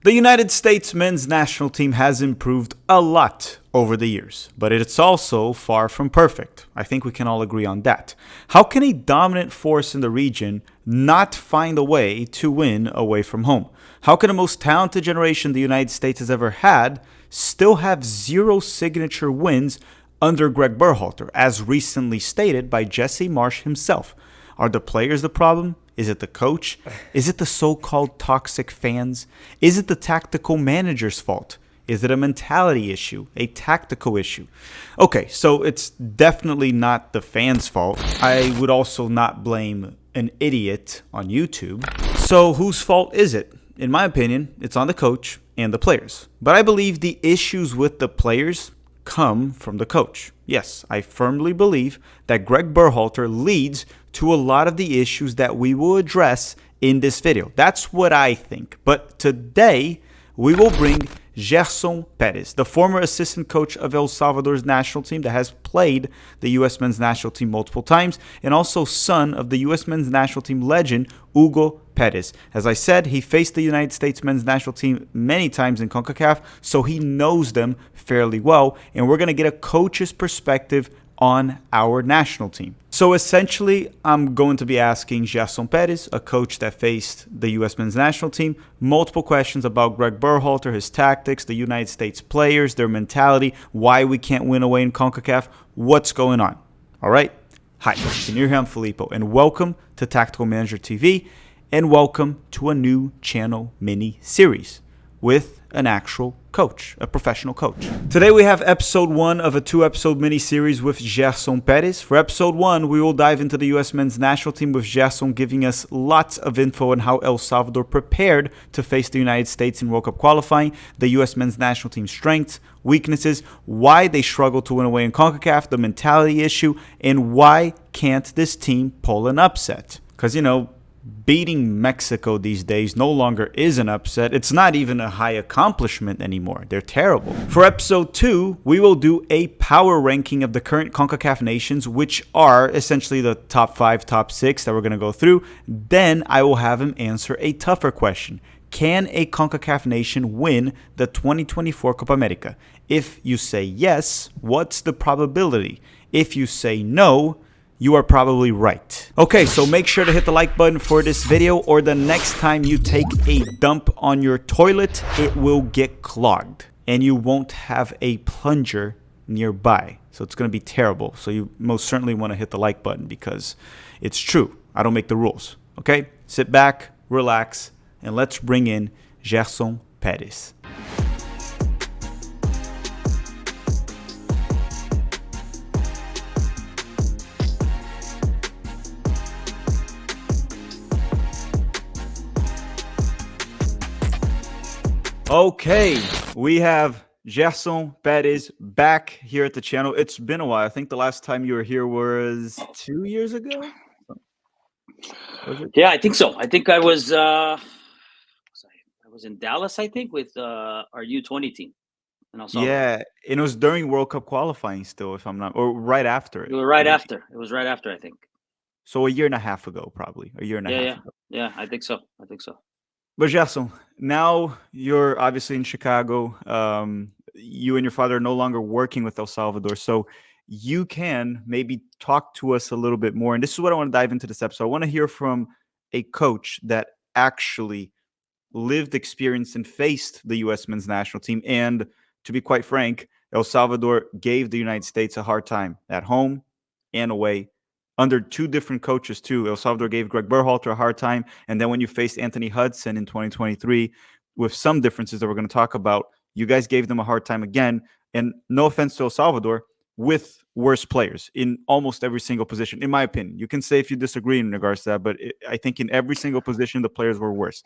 The United States men's national team has improved a lot over the years, but it's also far from perfect. I think we can all agree on that. How can a dominant force in the region not find a way to win away from home? How can the most talented generation the United States has ever had still have zero signature wins under Gregg Berhalter, as recently stated by Jesse Marsch himself? Are the players the problem? Is it the coach? Is it the so-called toxic fans? Is it the tactical manager's fault? Is it a mentality issue, a tactical issue? Okay, so it's definitely not the fans' fault. I would also not blame an idiot on YouTube. So whose fault is it? In my opinion, it's on the coach and the players. But I believe the issues with the players come from the coach. Yes, I firmly believe that Gregg Berhalter leads to a lot of the issues that we will address in this video. That's what I think. But today, we will bring Gerson Perez, the former assistant coach of El Salvador's national team that has played the U.S. men's national team multiple times, and also son of the U.S. men's national team legend, Hugo Perez. As I said, he faced the United States men's national team many times in CONCACAF, so he knows them fairly well, and we're going to get a coach's perspective on our national team. So essentially, I'm going to be asking Gerson Perez, a coach that faced the U.S. men's national team, multiple questions about Gregg Berhalter, his tactics, the United States players, their mentality, why we can't win away in CONCACAF, what's going on. All right? Hi, I'm Filippo, and welcome to Tactical Manager TV, and welcome to a new channel mini-series with an actual coach, a professional coach. Today we have episode 1 of a 2-episode mini-series with Gerson Perez. For episode 1, we will dive into the U.S. men's national team with Gerson giving us lots of info on how El Salvador prepared to face the United States in World Cup qualifying, the U.S. men's national team's strengths, weaknesses, why they struggle to win away in CONCACAF, the mentality issue, and why can't this team pull an upset? Because, you know, beating Mexico these days no longer is an upset. It's not even a high accomplishment anymore. They're terrible. For episode 2, we will do a power ranking of the current CONCACAF nations, which are essentially the top 5, top 6 that we're going to go through. Then I will have him answer a tougher question. Can a CONCACAF nation win the 2024 Copa America? If you say yes, what's the probability? If you say no, you are probably right. Okay, so make sure to hit the like button for this video, or the next time you take a dump on your toilet, it will get clogged and you won't have a plunger nearby. So it's going to be terrible. So you most certainly want to hit the like button because it's true. I don't make the rules. Okay, sit back, relax, and let's bring in Gerson Perez. Okay, we have Gerson Perez back here at the channel. It's been a while. I think the last time you were here was 2 years ago. Was it? Yeah, I think so. I think I was in Dallas, I think, with our U20 team. And also, Yeah, and it was during World Cup qualifying still, if I'm not, or right after it. it was right after. It was right after, I think. So a year and a half ago, probably. A year and a half ago. Yeah, I think so. But Gerson, now you're obviously in Chicago. You and your father are no longer working with El Salvador. So you can maybe talk to us a little bit more. And this is what I want to dive into this episode. I want to hear from a coach that actually lived, experienced, and faced the U.S. men's national team. And to be quite frank, El Salvador gave the United States a hard time at home and away. Under 2 different coaches, too. El Salvador gave Gregg Berhalter a hard time. And then when you faced Anthony Hudson in 2023, with some differences that we're going to talk about, you guys gave them a hard time again. And no offense to El Salvador, with worse players in almost every single position, in my opinion. You can say if you disagree in regards to that, but I think in every single position, the players were worse.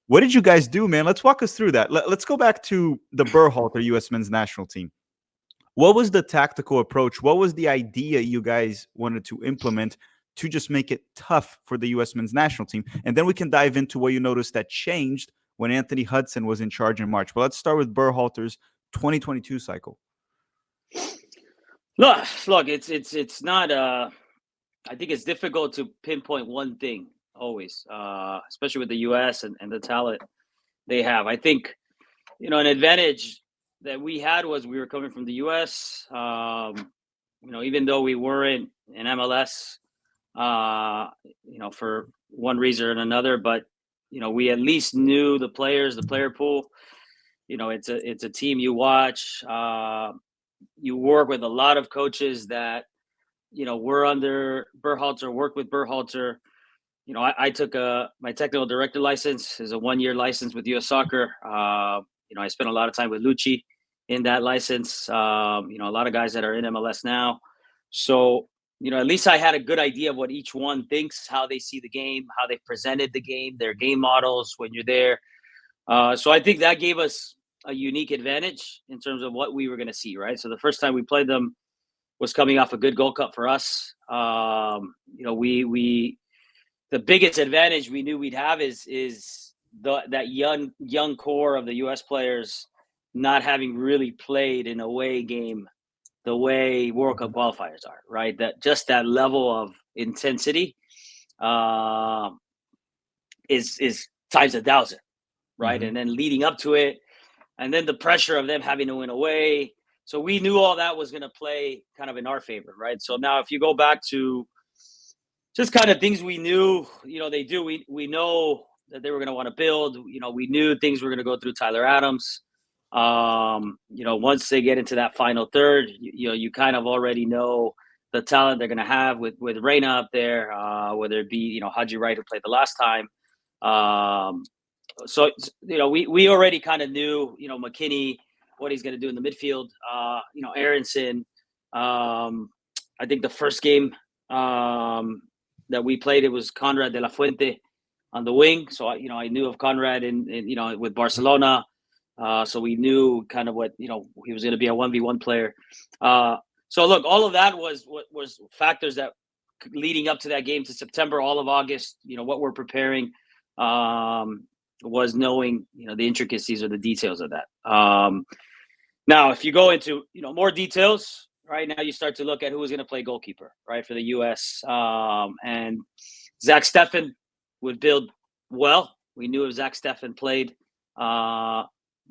What did you guys do, man? Let's walk us through that. Let's go back to the Berhalter U.S. men's national team. What was the tactical approach? What was the idea you guys wanted to implement to just make it tough for the U.S. men's national team? And then we can dive into what you noticed that changed when Anthony Hudson was in charge in March. But let's start with Berhalter's 2022 cycle. Look, it's not. I think it's difficult to pinpoint one thing always, especially with the U.S. and the talent They have. I think, an advantage that we had was we were coming from the U.S. Even though we weren't in MLS, for one reason or another, but we at least knew the players, the player pool. It's a team you watch. You work with a lot of coaches that were under Berhalter, worked with Berhalter. I took my technical director license is a 1-year license with U.S. Soccer. I spent a lot of time with Lucci in that license. A lot of guys that are in MLS now. So, at least I had a good idea of what each one thinks, how they see the game, how they presented the game, their game models when you're there. So I think that gave us a unique advantage in terms of what we were going to see, right? So the first time we played them was coming off a good Gold Cup for us. We the biggest advantage we knew we'd have is that young core of the U.S. players not having really played in a away game the way World Cup qualifiers are, right? That level of intensity is times 1,000, right? Mm-hmm. And then leading up to it, and then the pressure of them having to win away. So we knew all that was going to play kind of in our favor, right? So now if you go back to just kind of things we knew, they do. We know that they were going to want to build. We knew things were going to go through Tyler Adams. Once they get into that final third, you kind of already know the talent they're going to have with Reyna up there, whether it be, Haji Wright, who played the last time. So, we already kind of knew, McKinney, what he's going to do in the midfield. Aronson. I think the first game that we played, it was Conrad de la Fuente on the wing. So, I knew of Conrad in with Barcelona. So we knew kind of what, he was going to be a 1v1 player. So look, all of that was factors that leading up to that game to September, all of August, what we're preparing was knowing, the intricacies or the details of that. Now, if you go into, more details, right now you start to look at who was going to play goalkeeper, right, for the U.S. And Zach Steffen would build well. We knew if Zach Steffen played,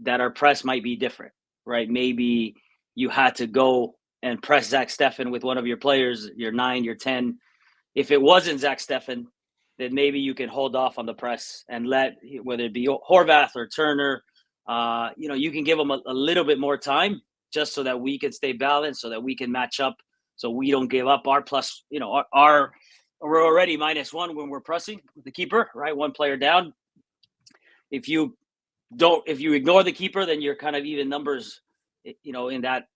that our press might be different, right? Maybe you had to go and press Zach Steffen with one of your players, your 9, your 10. If it wasn't Zach Steffen, then maybe you can hold off on the press and let, whether it be Horvath or Turner, you can give them a little bit more time just so that we can stay balanced, so that we can match up, so we don't give up our plus, we're already -1 when we're pressing with the keeper, right? One player down. If you ignore the keeper, then you're kind of even numbers, in that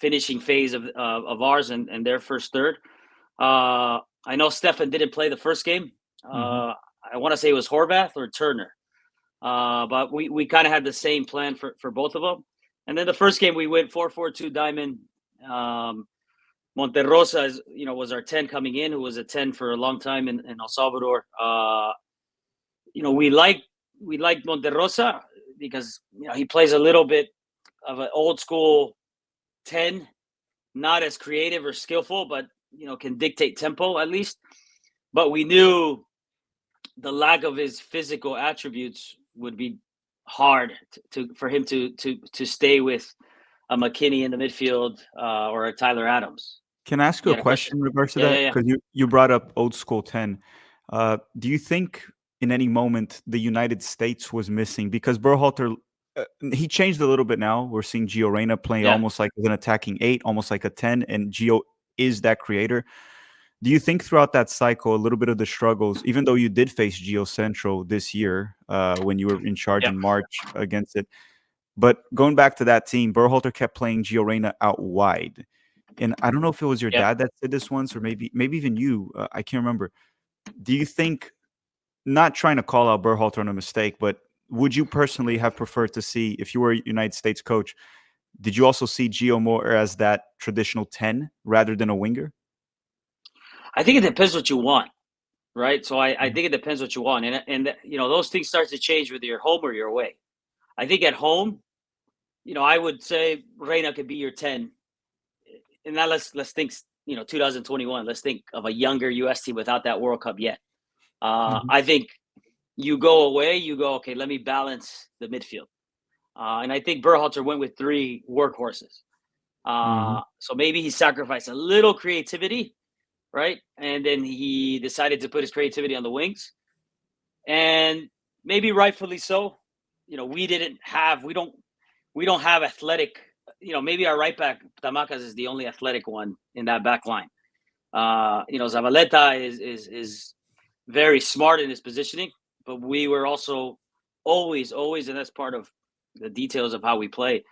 finishing phase of ours and their first third. I know Steffen didn't play the first game. I want to say it was Horvath or Turner. But we kind of had the same plan for both of them. And then the first game we went 4-4-2 diamond. Monterrosa was our 10 coming in, who was a 10 for a long time in El Salvador. We like Monterrosa because he plays a little bit of an old school 10, not as creative or skillful, but can dictate tempo at least. But we knew the lack of his physical attributes would be hard for him to stay with a McKinney in the midfield or a Tyler Adams. Can I ask you a question in regards to that? Because you brought up old school 10. Do you think in any moment the United States was missing? Because Berhalter, he changed a little bit now. We're seeing Gio Reyna playing almost like an attacking 8, almost like a 10, and Gio is that creator. Do you think throughout that cycle, a little bit of the struggles, even though you did face Gio Central this year when you were in charge in March against it, but going back to that team, Berhalter kept playing Gio Reyna out wide. And I don't know if it was your dad that said this once, or maybe even you. I can't remember. Do you think, not trying to call out Berhalter on a mistake, but would you personally have preferred to see, if you were a United States coach, did you also see Gio more as that traditional 10 rather than a winger? I think it depends what you want, right? So I think it depends what you want. And those things start to change whether you're home or you're away. I think at home, I would say Reyna could be your 10. And now let's think, 2021. Let's think of a younger U.S. team without that World Cup yet. I think you go away, you go, okay, let me balance the midfield. And I think Berhalter went with 3 workhorses. Hmm. So maybe he sacrificed a little creativity, right? And then he decided to put his creativity on the wings. And maybe rightfully so. We don't have athletic, maybe our right back, Tamacas, is the only athletic one in that back line. Zavaleta is very smart in his positioning, but we were also always, and that's part of the details of how we play.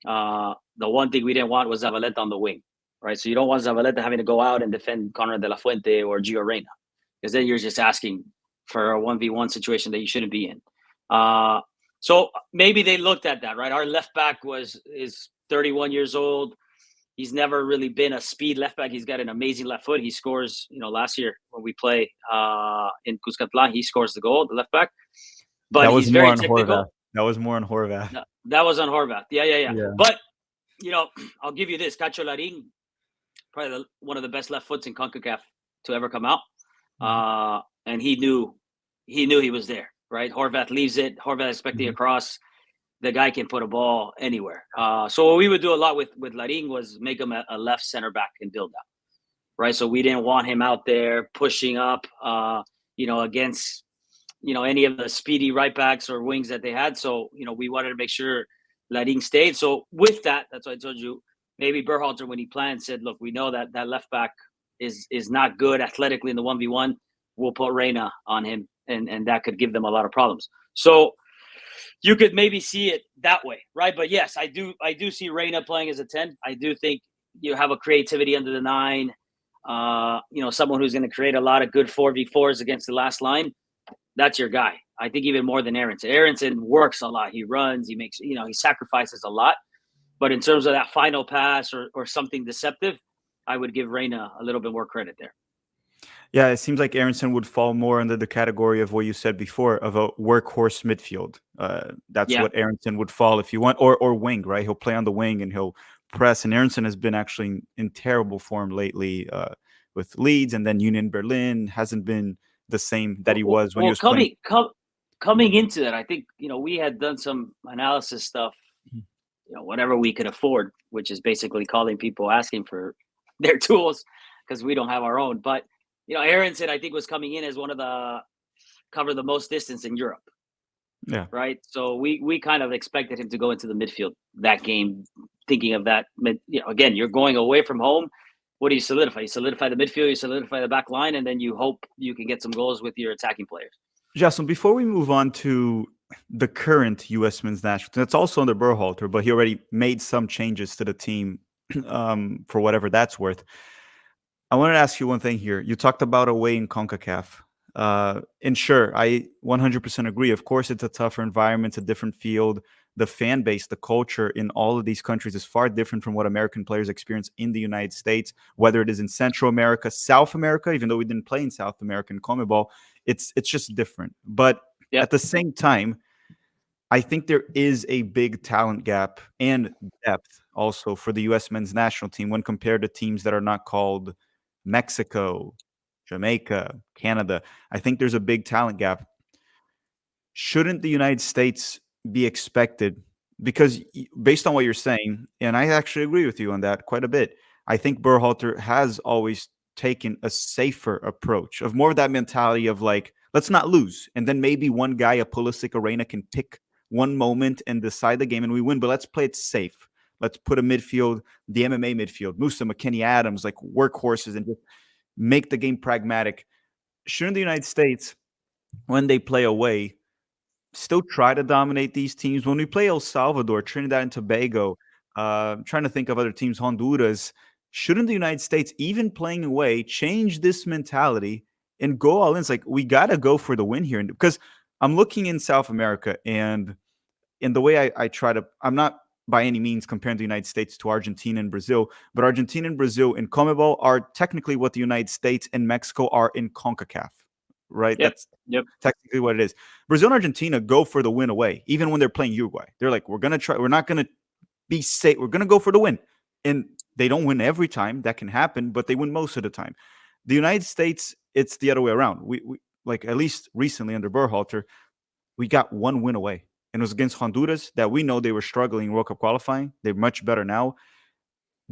The one thing we didn't want was Zavaleta on the wing, right? So you don't want Zavaleta having to go out and defend Conrad de la Fuente or Gio Reyna, because then you're just asking for a 1v1 situation that you shouldn't be in. So maybe they looked at that, right? Our left back is 31 years old. He's never really been a speed left back. He's got an amazing left foot. He scores, last year when we play in Cuscatlan, he scores the goal, the left back. But That was he's more very on Horvath. technical. That was more on Horvath. No, that was on Horvath. Yeah. Yeah. But, I'll give you this. Cacho Larin, probably one of the best left foots in CONCACAF to ever come out. And he knew he was there, right? Horvath leaves it. Horvath expecting a cross. The guy can put a ball anywhere. So what we would do a lot with Larin was make him a left center back and build out, right? So we didn't want him out there pushing up, against, any of the speedy right backs or wings that they had. So, we wanted to make sure Larin stayed. So with that, that's why I told you, maybe Berhalter, when he planned, said, look, we know that left back is not good athletically in the 1v1. We'll put Reyna on him, and that could give them a lot of problems. So you could maybe see it that way, right? But yes, I do see Reyna playing as a 10. I do think you have a creativity under the 9. Someone who's going to create a lot of good 4v4s against the last line. That's your guy. I think even more than Aronson. Aronson works a lot. He runs. He makes, he sacrifices a lot. But in terms of that final pass or something deceptive, I would give Reyna a little bit more credit there. Yeah, it seems like Aronson would fall more under the category of what you said before of a workhorse midfield. That's Yeah. what Aronson would fall if you want, or wing, right? He'll play on the wing and he'll press. And Aronson has been actually in terrible form lately with Leeds, and then Union Berlin hasn't been the same that he was when he Well, was playing. coming into that, I think, we had done some analysis stuff, whatever we could afford, which is basically calling people, asking for their tools because we don't have our own. But, Aronson, I think, was coming in as one of the cover the most distance in Europe. Yeah. Right. So we kind of expected him to go into the midfield that game, thinking of that. Again, you're going away from home. What do you solidify? You solidify the midfield, you solidify the back line, and then you hope you can get some goals with your attacking players. Jason, before we move on to the current U.S. men's national team, that's also under Berhalter, but he already made some changes to the team for whatever that's worth. I wanted to ask you one thing here. You talked about away in CONCACAF. And sure, I 100% agree. Of course, it's a tougher environment, it's a different field. The fan base, the culture in all of these countries is far different from what American players experience in the United States, whether it is in Central America, South America, even though we didn't play in South America in CONMEBOL, it's just different. But at the same time, I think there is a big talent gap and depth also for the U.S. men's national team when compared to teams that are not called Mexico, Jamaica, Canada. I think there's a big talent gap. Shouldn't the United States be expected? Because based on what you're saying, and I actually agree with you on that quite a bit, I think Berhalter has always taken a safer approach of more of that mentality of like, let's not lose. And then maybe one guy, a Pulisic Arena, can pick one moment and decide the game and we win, but let's play it safe. Let's put a midfield, the MMA midfield, Musa, McKinney, Adams, like workhorses, and just make the game pragmatic. Shouldn't the United States, when they play away, still try to dominate these teams? When we play El Salvador, Trinidad and Tobago, trying to think of other teams, Honduras, shouldn't the United States, even playing away, change this mentality and go all in? It's like, we got to go for the win here. Because I'm looking in South America, and in the way I try to, I'm not by any means comparing the United States to Argentina and Brazil, but Argentina and Brazil in CONMEBOL are technically what the United States and Mexico are in CONCACAF, right? That's technically what it is. Brazil and Argentina go for the win away, even when they're playing Uruguay. They're like, we're going to try, we're not going to be safe, we're going to go for the win. And they don't win every time, that can happen, but they win most of the time. The United States, it's the other way around. like at least recently under Berhalter, we got one win away. And it was against Honduras that we know they were struggling in World Cup qualifying. They're much better now.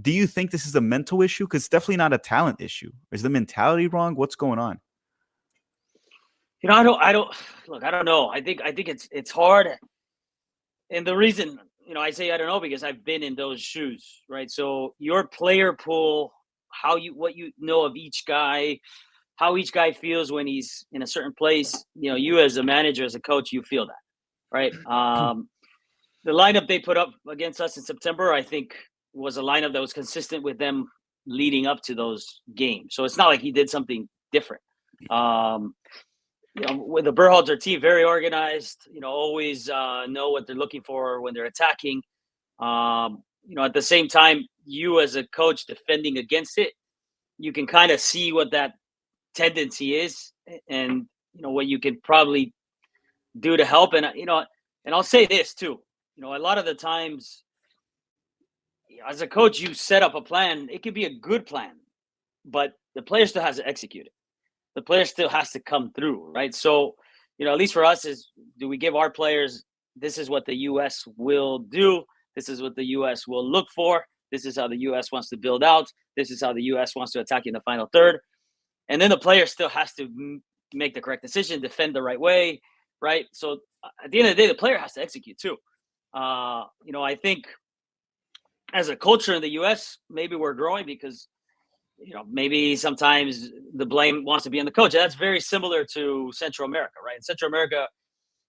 Do you think this is a mental issue? Because it's definitely not a talent issue. Is the mentality wrong? What's going on? I don't look. I don't know. I think it's hard, and the reason I say I don't know because I've been in those shoes, right? So your player pool, what you know of each guy, how each guy feels when he's in a certain place. You as a manager, as a coach, you feel that, right? The lineup they put up against us in September, I think, was a lineup that was consistent with them leading up to those games. So it's not like he did something different. With the Berhalter team, very organized, always know what they're looking for when they're attacking. At the same time, you as a coach defending against it, you can kind of see what that tendency is and, what you can probably do to help. And, and I'll say this too, a lot of the times as a coach, you set up a plan. It could be a good plan, but the player still has to execute it. The player still has to come through, right? So, at least for us do we give our players, this is what the U.S. will do. This is what the U.S. will look for. This is how the U.S. wants to build out. This is how the U.S. wants to attack in the final third. And then the player still has to make the correct decision, defend the right way, right? So at the end of the day, the player has to execute too. I think as a culture in the U.S., maybe we're growing because maybe sometimes the blame wants to be on the coach. That's very similar to Central America, right? In Central America,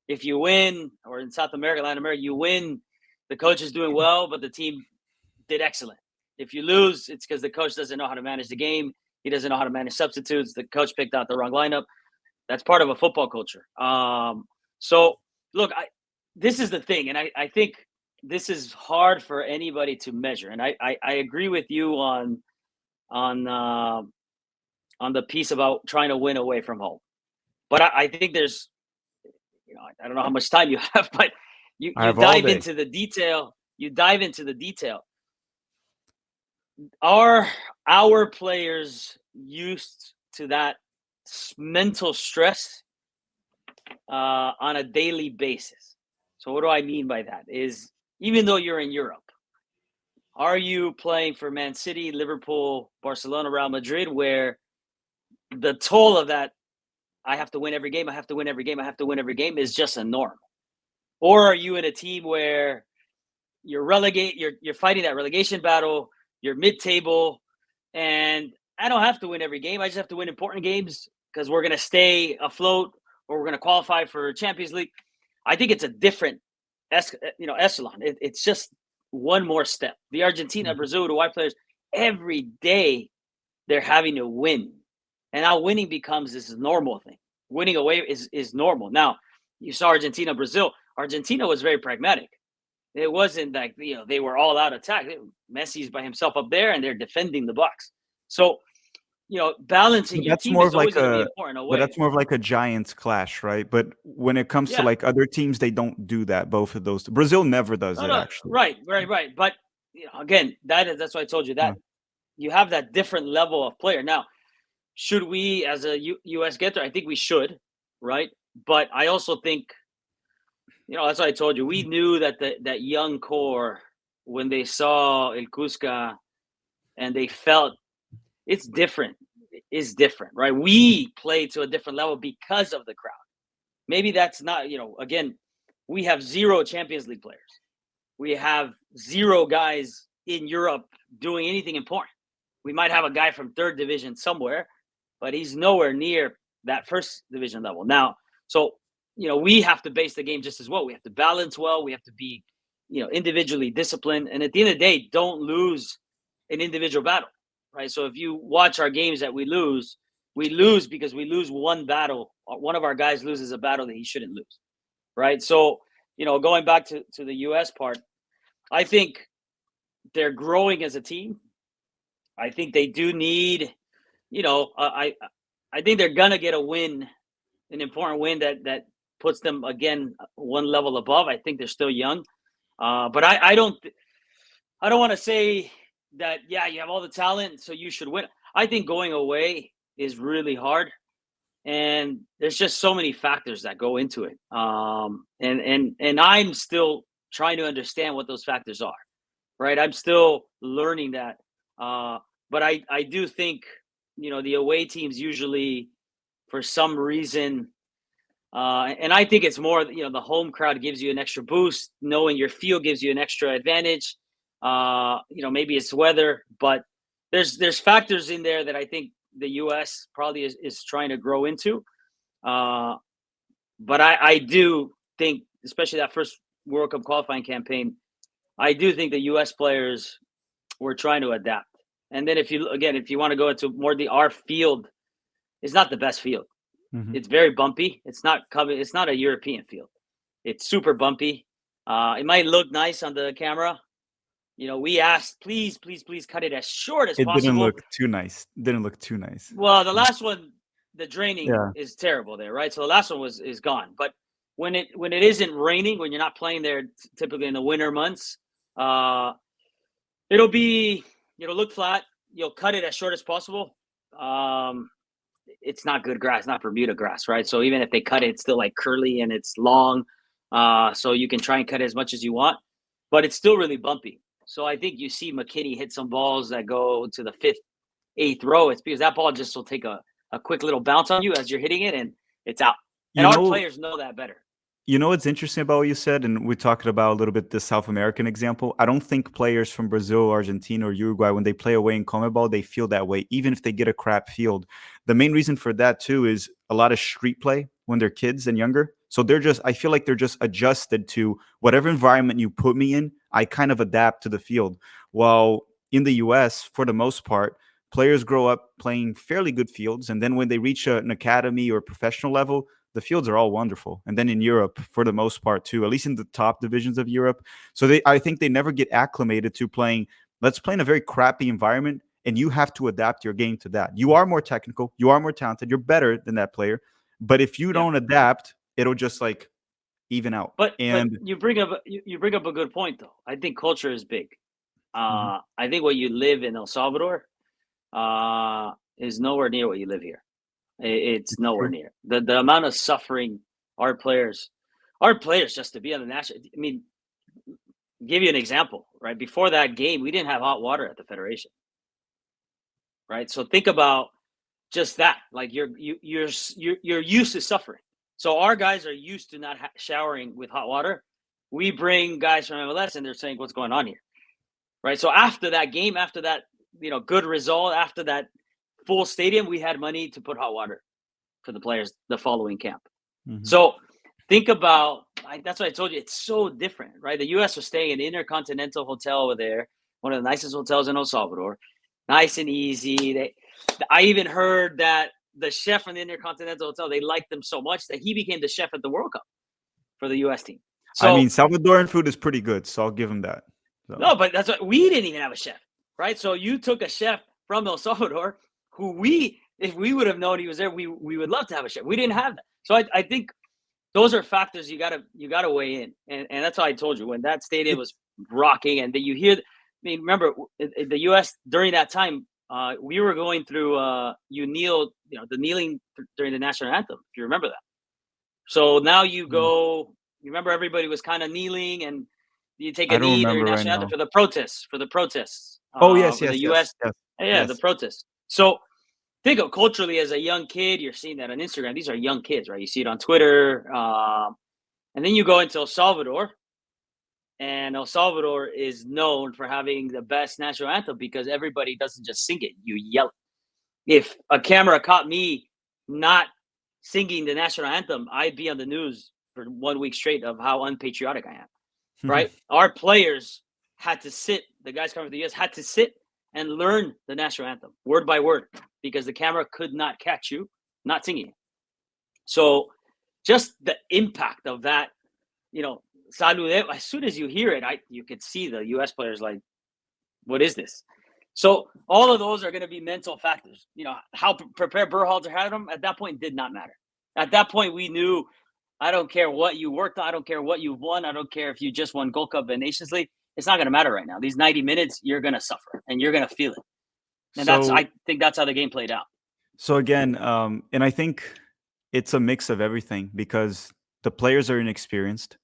if you win, or in South America, Latin America, you win, the coach is doing well, but the team did excellent. If you lose, it's because the coach doesn't know how to manage the game. He doesn't know how to manage substitutes. The coach picked out the wrong lineup. That's part of a football culture. So, look, this is the thing, and I think this is hard for anybody to measure. And I agree with you on the piece about trying to win away from home. But I think there's, I don't know how much time you have, but you dive into the detail. You dive into the detail. Are our players used to that mental stress on a daily basis? So what do I mean by that? Is even though you're in Europe, are you playing for Man City, Liverpool, Barcelona, Real Madrid, where the toll of that, I have to win every game, I have to win every game, I have to win every game, is just a norm? Or are you in a team where you're fighting that relegation battle, you're mid-table, and I don't have to win every game, I just have to win important games because we're going to stay afloat or we're going to qualify for Champions League? I think it's a different echelon. It's just one more step. The Argentina, Brazil, Uruguay players, every day they're having to win. And now winning becomes this normal thing. Winning away is normal. Now, you saw Argentina, Brazil. Argentina was very pragmatic. It wasn't like, they were all out attack. Messi's by himself up there and they're defending the box. So, balancing your team is always going to be important. But that's more of like a Giants clash, right? But when it comes to like other teams, they don't do that. Both of those. Brazil never does it, actually. Right. But again, that's why I told you that you have that different level of player. Now, should we, as a U.S. getter, I think we should, right? But I also think, that's why I told you, we knew that that young core, when they saw El Cusca and they felt it's different, right? We play to a different level because of the crowd. Maybe that's not, again, we have 0 Champions League players. We have 0 guys in Europe doing anything important. We might have a guy from 3rd division somewhere, but he's nowhere near that 1st division level. Now, so, we have to base the game just as well. We have to balance well. We have to be, individually disciplined. And at the end of the day, don't lose an individual battle, right? So if you watch our games that we lose because we lose one battle. One of our guys loses a battle that he shouldn't lose, right? So, going back to the U.S. part, I think they're growing as a team. I think they do need, I think they're going to get a win, an important win that puts them, again, one level above. I think they're still young. But I don't want to say that, you have all the talent, so you should win. I think going away is really hard. And there's just so many factors that go into it. And I'm still trying to understand what those factors are, right? I'm still learning that. But I do think, the away teams usually, for some reason, and I think it's more, the home crowd gives you an extra boost. Knowing your field gives you an extra advantage. Maybe it's weather, but there's factors in there that I think the U.S. probably is trying to grow into. But I do think, especially that first World Cup qualifying campaign, I do think the U.S. players were trying to adapt. And then if you want to go into more our field is not the best field. Mhm. It's very bumpy. It's not a European field. It's super bumpy. It might look nice on the camera. We asked, please, please, please cut it as short as It didn't possible. look too nice. Didn't look too nice. Well, the last one, the draining Yeah. is terrible there, right? So the last one is gone. But when it isn't raining, when you're not playing there, typically in the winter months, it'll look flat. You'll cut it as short as possible. It's not good grass, not Bermuda grass, right? So even if they cut it, it's still like curly and it's long. So you can try and cut it as much as you want, but it's still really bumpy. So I think you see McKinney hit some balls that go to the 5th, 8th row. It's because that ball just will take a quick little bounce on you as you're hitting it, and it's out. And You our know, players know that better. what's interesting about what you said, and we talked about a little bit the South American example. I don't think players from Brazil, Argentina, or Uruguay, when they play away in CONMEBOL, they feel that way, even if they get a crap field. The main reason for that too is a lot of street play when they're kids and younger. So I feel like they're just adjusted to whatever environment you put me in. I kind of adapt to the field. While in the US, for the most part, players grow up playing fairly good fields, and then when they reach an academy or professional level, the fields are all wonderful. And then in Europe, for the most part too, at least in the top divisions of Europe. So I think they never get acclimated to playing, let's play in a very crappy environment, and you have to adapt your game to that. You are more technical, you are more talented, you're better than that player. But if you don't adapt, it'll just like even out. But And you bring up a good point though. I think culture is big. Mhm. I think what you live in El Salvador is nowhere near what you live here. It's It's nowhere true. near the amount of suffering our players just to be on the national. I mean, give you an example, right? Before that game, we didn't have hot water at the federation, right? So think about just that. Like you're used to suffering. So our guys are used to not showering with hot water. We bring guys from MLS, and they're saying, "What's going on here?" Right? So after that game, after that, good result, after that full stadium, we had money to put hot water for the players the following camp. Mhm. So think about, that's what I told you. It's so different, right? The U.S. was staying in the Intercontinental Hotel over there, one of the nicest hotels in El Salvador, nice and easy. I even heard that the chef from the Intercontinental Hotel, they liked them so much that he became the chef at the World Cup for the U.S. team. I So mean, Salvadoran food is pretty good, so I'll give them that. So no, but that's what we didn't even have a chef, right? So you took a chef from El Salvador, who if we would have known he was there, we would love to have a chef. We didn't have that. So I think those are factors you gotta weigh in, and that's why I told you when that stadium it, was rocking, and that you hear. I mean, remember the U.S. during that time, we were going through you kneel, the kneeling during the national anthem. If you remember that, so now you mm, go. You remember everybody was kind of kneeling, and you take a I don't knee during remember right national anthem now. for the protests, Oh yes, for the yes, U.S. yes, yes, Yeah, the yes. protests. So think of culturally as a young kid, you're seeing that on Instagram. These are young kids, right? You see it on Twitter. And then you go into El Salvador, and El Salvador is known for having the best national anthem because everybody doesn't just sing it, you yell it. If a camera caught me not singing the national anthem, I'd be on the news for 1 week straight of how unpatriotic I am, right? Our players had to sit, the guys coming from the US had to sit and learn the national anthem word by word because the camera could not catch you not singing it. So just the impact of that, salud, as soon as you hear it, you could see the US players like, what is this? So all of those are going to be mental factors. How prepared Berhalter had them at that point did not matter. At that point, we knew, I don't care what you worked on. I don't care what you won. I don't care if you just won Gold Cup and Nations League. It's not going to matter right now. These 90 minutes, you're going to suffer and you're going to feel it. And So I think that's how the game played out. So again, and I think it's a mix of everything because the players are inexperienced.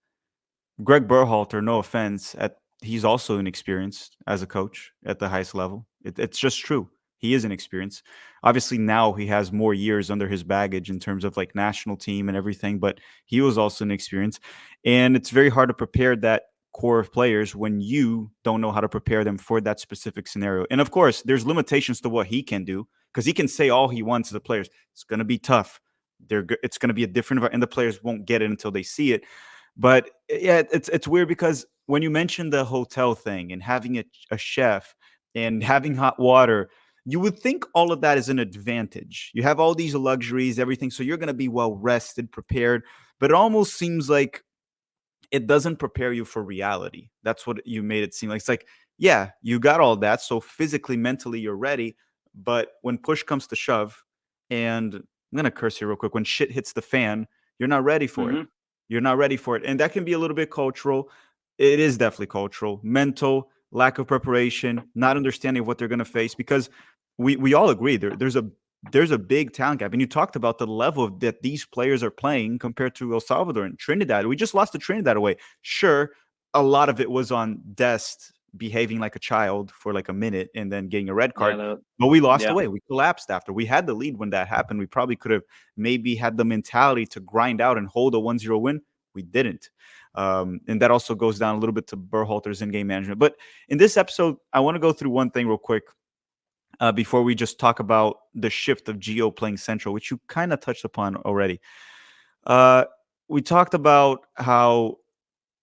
Gregg Berhalter, no offense, he's also inexperienced as a coach at the highest level. It's just true. He is inexperienced. Obviously, now he has more years under his baggage in terms of like national team and everything, but he was also inexperienced. And it's very hard to prepare that core of players when you don't know how to prepare them for that specific scenario. And of course, there's limitations to what he can do because he can say all he wants to the players. It's going to be tough. It's going to be a different, and the players won't get it until they see it. But yeah, it's weird because when you mentioned the hotel thing and having a chef and having hot water, you would think all of that is an advantage. You have all these luxuries, everything, so you're going to be well rested, prepared. But it almost seems like it doesn't prepare you for reality. That's what you made it seem like. It's like, yeah, you got all that, so physically, mentally, you're ready. But when push comes to shove, and I'm gonna curse here real quick, when shit hits the fan, you're not ready for it. Hmm. You're not ready for it, and that can be a little bit cultural. It is definitely cultural, mental, lack of preparation, not understanding what they're gonna face. Because we all agree there's a big talent gap. And you talked about the level that these players are playing compared to El Salvador and Trinidad. We just lost to Trinidad away. Sure, a lot of it was on Dest behaving like a child for like a minute and then getting a red Yeah, card. But we lost yeah. away. We collapsed after. We had the lead when that happened. We probably could have maybe had the mentality to grind out and hold a 1-0 win. We didn't. And that also goes down a little bit to Berhalter's in-game management. But in this episode, I want to go through one thing real quick before we just talk about the shift of Gio playing central, which you kind of touched upon already. Uh, we talked about how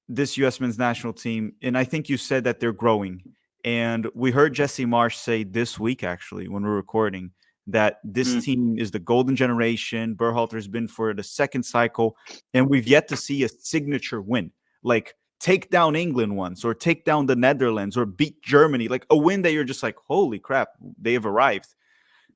this U.S. men's national team, and I think you said that they're growing. And we heard Jesse Marsch say this week, actually, when we're recording, that this Mm. team is the golden generation. Berhalter's been for the second cycle, and we've yet to see a signature win. Like, take down England once, or take down the Netherlands, or beat Germany. Like, a win that you're just like, holy crap, they have arrived.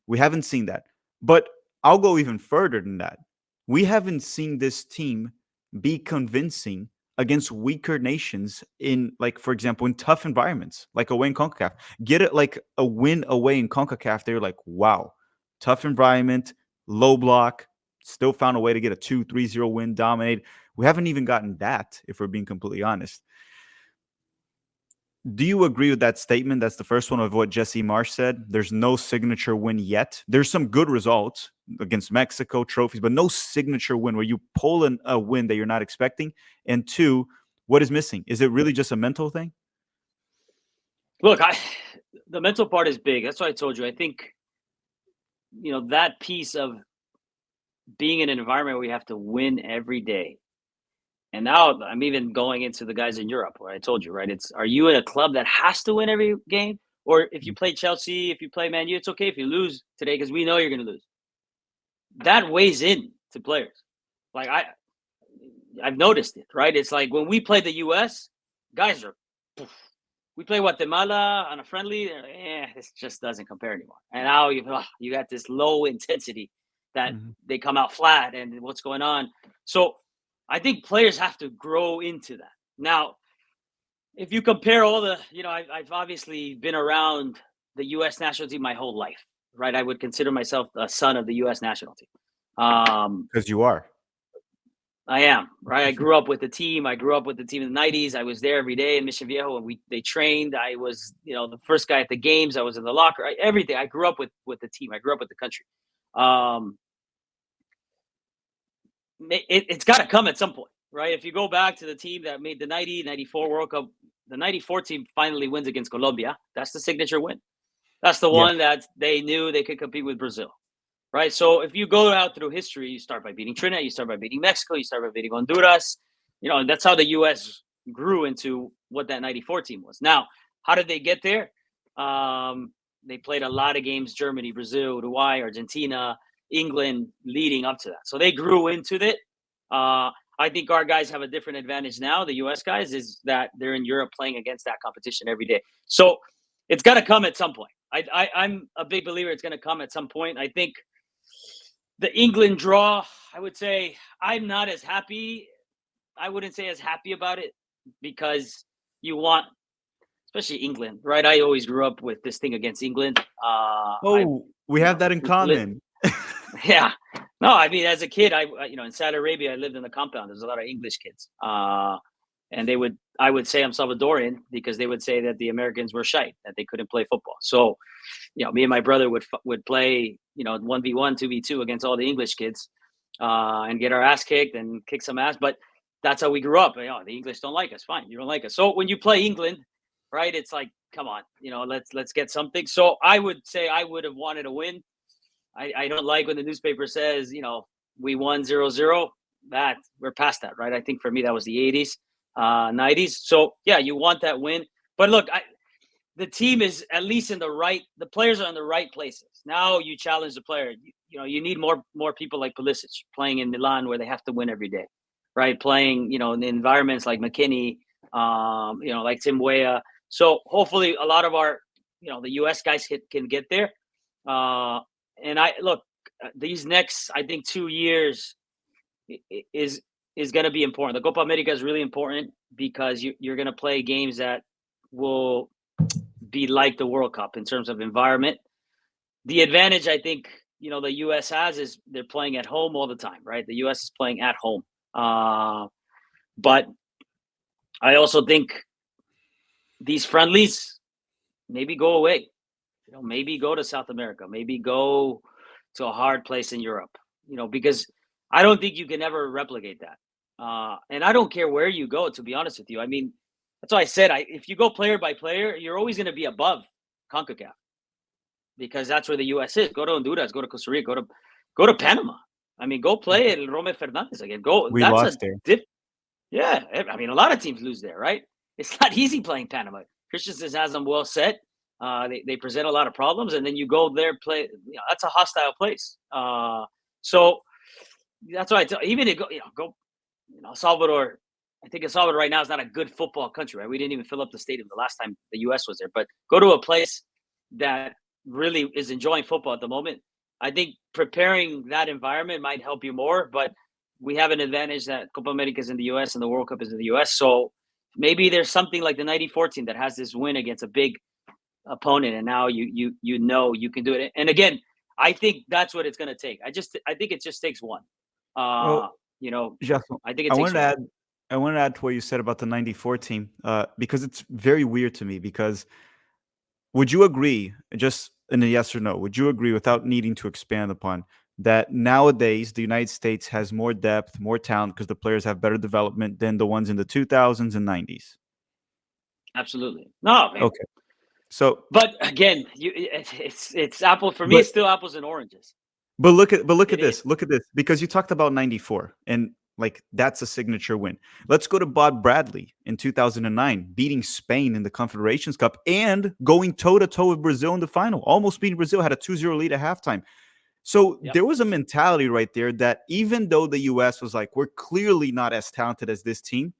We haven't seen that. But I'll go even further than that. We haven't seen this team be convincing against weaker nations in, like, for example, in tough environments, like away in CONCACAF. Get it like a win away in CONCACAF. They're like, wow, tough environment, low block, still found a way to get a 2-3-0 win, dominate. We haven't even gotten that, if we're being completely honest. Do you agree with that statement? That's the first one of what Jesse Marsch said. There's no signature win yet. There's some good results against Mexico, trophies, but no signature win where you pull a win that you're not expecting. And two, what is missing? Is it really just a mental thing? Look, the mental part is big. That's what I told you. I think that piece of being in an environment where you have to win every day. And now I'm even going into the guys in Europe where I told you, right? Are you in a club that has to win every game? Or if you play Chelsea, if you play Man U, it's okay if you lose today because we know you're going to lose. That weighs in to players. Like I've noticed it, right? It's like when we play the US, guys are we play Guatemala on a friendly, this just doesn't compare anymore. And now you got this low intensity that they come out flat and what's going on. So I think players have to grow into that. Now, if you compare all the, I've obviously been around the U.S. national team my whole life, right? I would consider myself a son of the U.S. national team. Because you are. I am, right? I grew up with the team. I grew up with the team in the 90s. I was there every day in Mission Viejo and they trained. I was, the first guy at the games. I was in the locker, everything. I grew up with the team. I grew up with the country. It's got to come at some point, right? If you go back to the team that made the 94 World Cup, the 94 team finally wins against Colombia. That's the signature win. That's the one that they knew they could compete with Brazil, right? So if you go out through history, you start by beating Trinidad, you start by beating Mexico, you start by beating Honduras. And that's how the U.S. grew into what that 94 team was. Now, how did they get there? They played a lot of games, Germany, Brazil, Uruguay, Argentina, England leading up to that. So they grew into it. I think our guys have a different advantage now. The U.S. guys is that they're in Europe playing against that competition every day. So it's got to come at some point. I'm a big believer it's going to come at some point. I think the England draw, I would say I'm not as happy. I wouldn't say as happy about it because you want, especially England, right? I always grew up with this thing against England. We have that in common. Yeah. No, I mean, as a kid, in Saudi Arabia, I lived in the compound. There's a lot of English kids, and I would say I'm Salvadorian because they would say that the Americans were shite, that they couldn't play football. So, me and my brother would play, 1v1, 2v2 against all the English kids, and get our ass kicked and kick some ass. But that's how we grew up. The English don't like us. Fine, you don't like us. So when you play England, right, it's like, come on, let's get something. So I would say I would have wanted to win. I don't like when the newspaper says, we won 0-0. That we're past that, right? I think for me that was the 80s, 90s. So yeah, you want that win. But look, the team is at least the players are in the right places. Now you challenge the player. You need more people like Pulisic playing in Milan where they have to win every day, right? Playing, in environments like McKinney, like Tim Weah. So hopefully a lot of our, the US guys can get there. And these next, I think 2 years is going to be important. The Copa America is really important because you're going to play games that will be like the World Cup in terms of environment. The advantage I think, the US has is they're playing at home all the time, right? The US is playing at home. But I also think these friendlies maybe go away. Maybe go to South America, maybe go to a hard place in Europe, because I don't think you can ever replicate that. And I don't care where you go, to be honest with you. I mean, that's why I said, if you go player by player, you're always going to be above CONCACAF because that's where the U.S. is. Go to Honduras, go to Costa Rica, go to Panama. I mean, go play at Rome Fernandez again. We lost there. Yeah, I mean, a lot of teams lose there, right? It's not easy playing Panama. Christensen has them well set. They present a lot of problems, and then you go there, play. That's a hostile place. So that's why I tell even to go. Salvador. I think Salvador right now is not a good football country, right? We didn't even fill up the stadium the last time the U.S. was there. But go to a place that really is enjoying football at the moment. I think preparing that environment might help you more. But we have an advantage that Copa America is in the U.S. and the World Cup is in the U.S. So maybe there's something like the 1914 that has this win against a big opponent, and now you can do it. And again, I think that's what it's going to take. I think it just takes one. Well, Jason, I think it takes one. I want to add to what you said about the 94 team, because it's very weird to me. Because would you agree, just in a yes or no, would you agree without needing to expand upon that nowadays the United States has more depth, more talent because the players have better development than the ones in the 2000s and 90s? Absolutely. No, man. Okay. So, but again, it's apple for me. It's still apples and oranges. But look at this. Look at this, because you talked about 94 and that's a signature win. Let's go to Bob Bradley in 2009, beating Spain in the Confederations Cup and going toe-to-toe with Brazil in the final, almost beating Brazil, had a 2-0 lead at halftime. So there was a mentality right there that even though the U.S. was like, we're clearly not as talented as this team,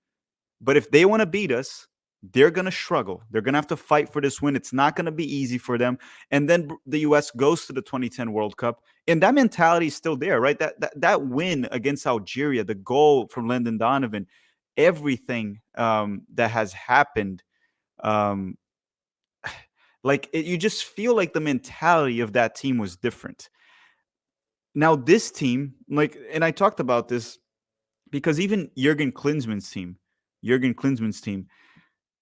but if they want to beat us, they're going to struggle. They're going to have to fight for this win. It's not going to be easy for them. And then the U.S. goes to the 2010 World Cup, and that mentality is still there, right? That win against Algeria, the goal from Lyndon Donovan, everything that has happened, you just feel like the mentality of that team was different. Now this team, and I talked about this because even Jurgen Klinsmann's team,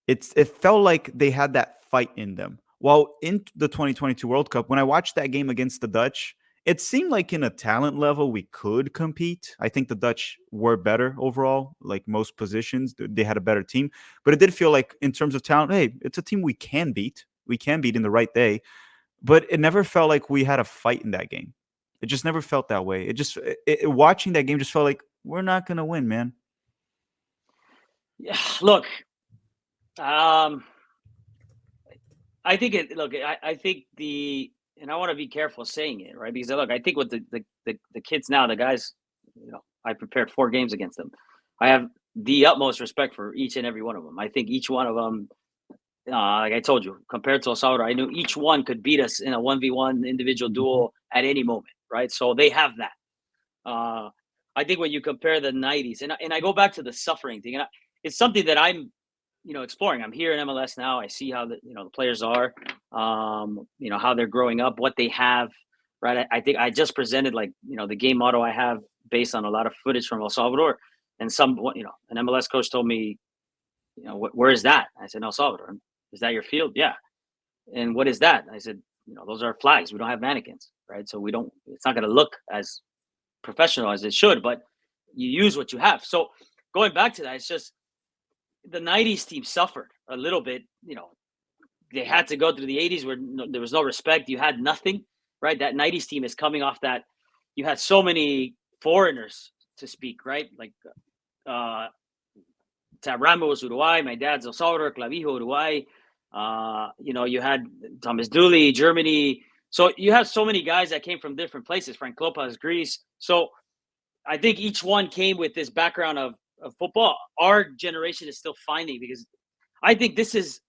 it felt like they had that fight in them. While in the 2022 World Cup, when I watched that game against the Dutch, it seemed like in a talent level we could compete. I think the Dutch were better overall, like most positions. They had a better team. But it did feel like in terms of talent, hey, it's a team we can beat. We can beat in the right day. But it never felt like we had a fight in that game. It just never felt that way. Watching that game just felt like we're not going to win, man. Yeah, look, I think I think and I want to be careful saying it, right? Because look, I think with the kids now, the guys, I prepared 4 games against them. I have the utmost respect for each and every one of them. I think each one of them, like I told you, compared to El Salvador, I knew each one could beat us in a 1v1 individual duel at any moment, right? So they have that. I think when you compare the 90s, and I go back to the suffering thing, and it's something that I'm, exploring. I'm here in MLS now. I see how the players are, how they're growing up, what they have. right? I think I just presented like, the game model I have based on a lot of footage from El Salvador, and an MLS coach told me, where is that? I said, El Salvador. Is that your field? Yeah. And what is that? I said, those are flags. We don't have mannequins, right? So it's not going to look as professional as it should, but you use what you have. So going back to that, it's just the 90s team suffered a little bit. They had to go through the 80s where there was no respect. You had nothing, right? That 90s team is coming off that. You had so many foreigners to speak, right? Like Tab Ramos, Uruguay. My dad's El Salvador, Clavijo, Uruguay. You had Thomas Dooley, Germany. So you have so many guys that came from different places. Frank Lopez, Greece. So I think each one came with this background of football. Our generation is still finding, because I think this is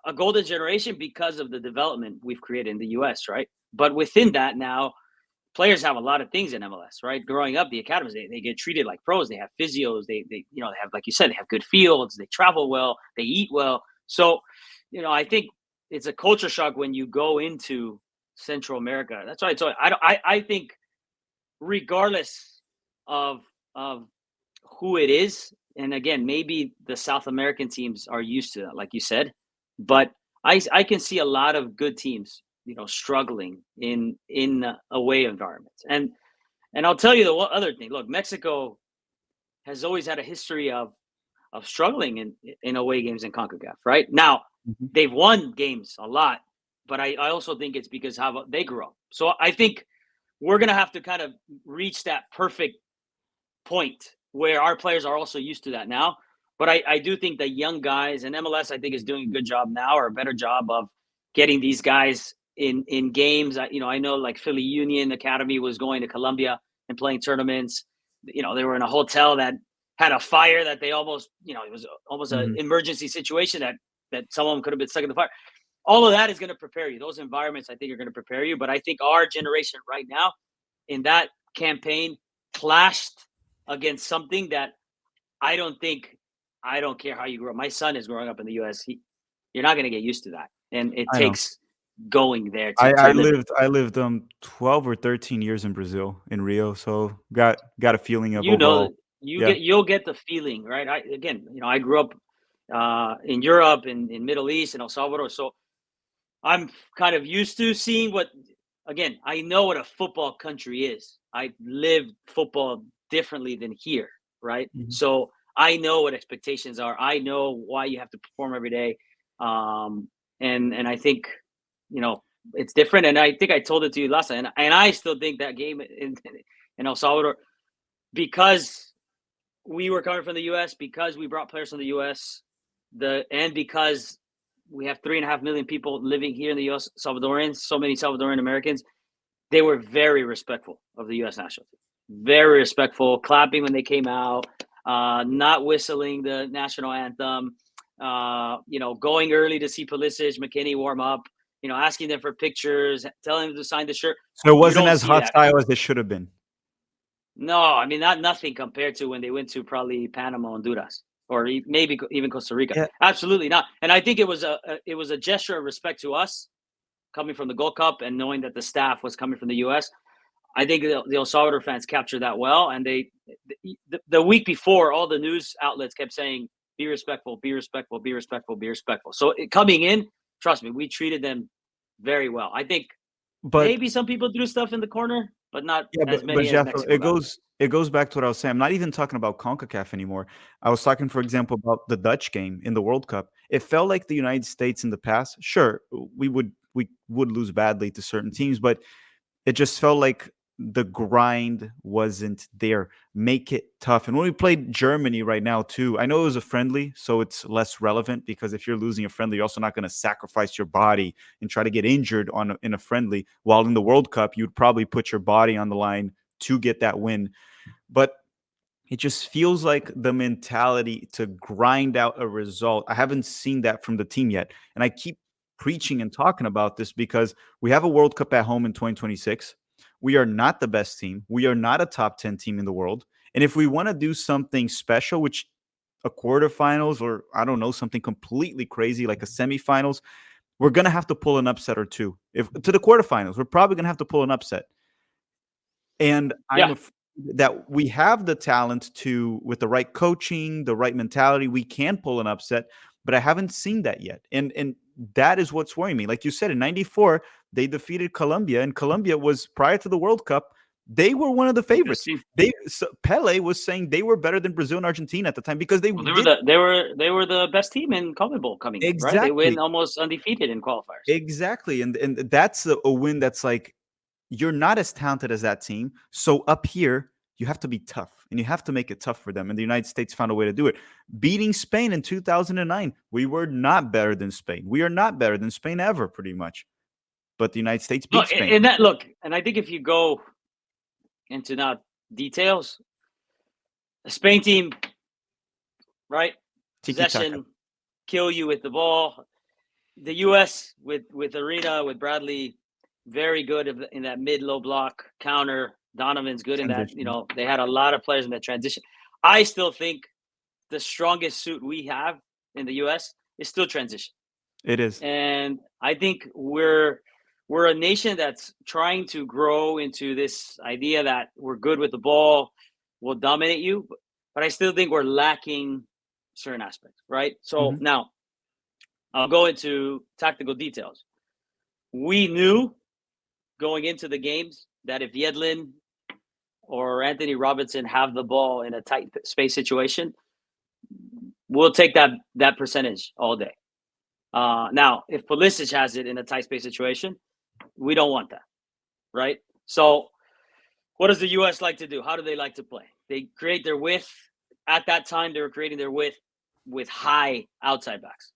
a golden generation because of the development we've created in the U.S., right? But within that now, players have a lot of things in MLS, right? Growing up, the academies, they get treated like pros. They have physios. They have, like you said, they have good fields. They travel well. They eat well. So, I think it's a culture shock when you go into Central America. That's why I think regardless of who it is, and again, maybe the South American teams are used to that, like you said, but I can see a lot of good teams, struggling in away environments. And I'll tell you the other thing. Look, Mexico has always had a history of struggling in away games in CONCACAF. Right now, they've won games a lot, but I also think it's because how they grew up. So I think we're gonna have to kind of reach that perfect point where our players are also used to that now. But I do think the young guys, and MLS, I think, is doing a good job now, or a better job of getting these guys in games. I know like Philly Union Academy was going to Colombia and playing tournaments. They were in a hotel that had a fire that they almost, it was almost an emergency situation that someone could have been stuck in the fire. All of that is going to prepare you. Those environments, I think, are going to prepare you. But I think our generation right now in that campaign clashed against something that I don't care how you grow up. My son is growing up in the U.S. You're not going to get used to that. And it takes going there to I lived 12 or 13 years in Brazil, in Rio, so got a feeling of overall. You'll get the feeling, right? I grew up in Europe, in Middle East, in El Salvador, so I'm kind of used to seeing I know what a football country is. I lived football differently than here, right? So I know what expectations are. I know why you have to perform every day. And I think, it's different. And I think I told it to you last time. And I still think that game in El Salvador, because we were coming from the U.S., because we brought players from the U.S., and because we have 3.5 million people living here in the U.S., Salvadorians, so many Salvadoran Americans, they were very respectful of the U.S. national team. Very respectful, clapping when they came out, not whistling the national anthem, going early to see Pulisic, McKinney warm up, asking them for pictures, telling them to sign the shirt. So it wasn't as hostile as it should have been. No, I mean, nothing compared to when they went to probably Panama, Honduras, or maybe even Costa Rica. Yeah. Absolutely not. And I think it was a gesture of respect to us coming from the Gold Cup and knowing that the staff was coming from the U.S. I think the El Salvador fans captured that well. And the week before, all the news outlets kept saying, be respectful, be respectful, be respectful, be respectful. So coming in, trust me, we treated them very well. I think maybe some people threw stuff in the corner, but not as many as Mexico. It goes back to what I was saying. I'm not even talking about CONCACAF anymore. I was talking, for example, about the Dutch game in the World Cup. It felt like the United States in the past. Sure, we would lose badly to certain teams, but it just felt like the grind wasn't there. Make it tough. And when we played Germany right now too, I know it was a friendly, so it's less relevant, because if you're losing a friendly, you're also not going to sacrifice your body and try to get injured in a friendly. While in the World Cup, you'd probably put your body on the line to get that win. But it just feels like the mentality to grind out a result. I haven't seen that from the team yet. And I keep preaching and talking about this because we have a World Cup at home in 2026. We are not the best team. We are not a top 10 team in the world. And if we want to do something special, which a quarterfinals, or I don't know, something completely crazy like a semifinals, we're going to have to pull an upset or two. If to the quarterfinals, we're probably going to have to pull an upset. And I'm Yeah. afraid that we have the talent to, with the right coaching, the right mentality, we can pull an upset, but I haven't seen that yet. And that is what's worrying me. Like you said, in 94, they defeated Colombia, and Colombia was, prior to the World Cup, they were one of the Best favorites. team. Pele was saying they were better than Brazil and Argentina at the time because they Well, did they were the best team in CONMEBOL coming in, right? They win exactly. almost undefeated in qualifiers. Exactly. And that's a win that's like, you're not as talented as that team. So up here, you have to be tough and you have to make it tough for them. And the United States found a way to do it. Beating Spain in 2009, we were not better than Spain. We are not better than Spain ever, pretty much. But the United States beat Spain. And I think if you go into now details, the Spain team, right? Tiki-taka. Possession, kill you with the ball. The U.S. with Arena, with Bradley, very good in that mid-low block counter. Donovan's good in that. Transition. They had a lot of players in that transition. I still think the strongest suit we have in the U.S. is still transition. It is. And I think we're a nation that's trying to grow into this idea that we're good with the ball, we'll dominate you, but I still think we're lacking certain aspects, right? So now I'll go into tactical details. We knew going into the games that if Yedlin or Anthony Robinson have the ball in a tight space situation, we'll take that percentage all day. Now, if Pulisic has it in a tight space situation, we don't want that, right? So what does the U.S. like to do? How do they like to play? They create their width. At that time, they were creating their width with high outside backs.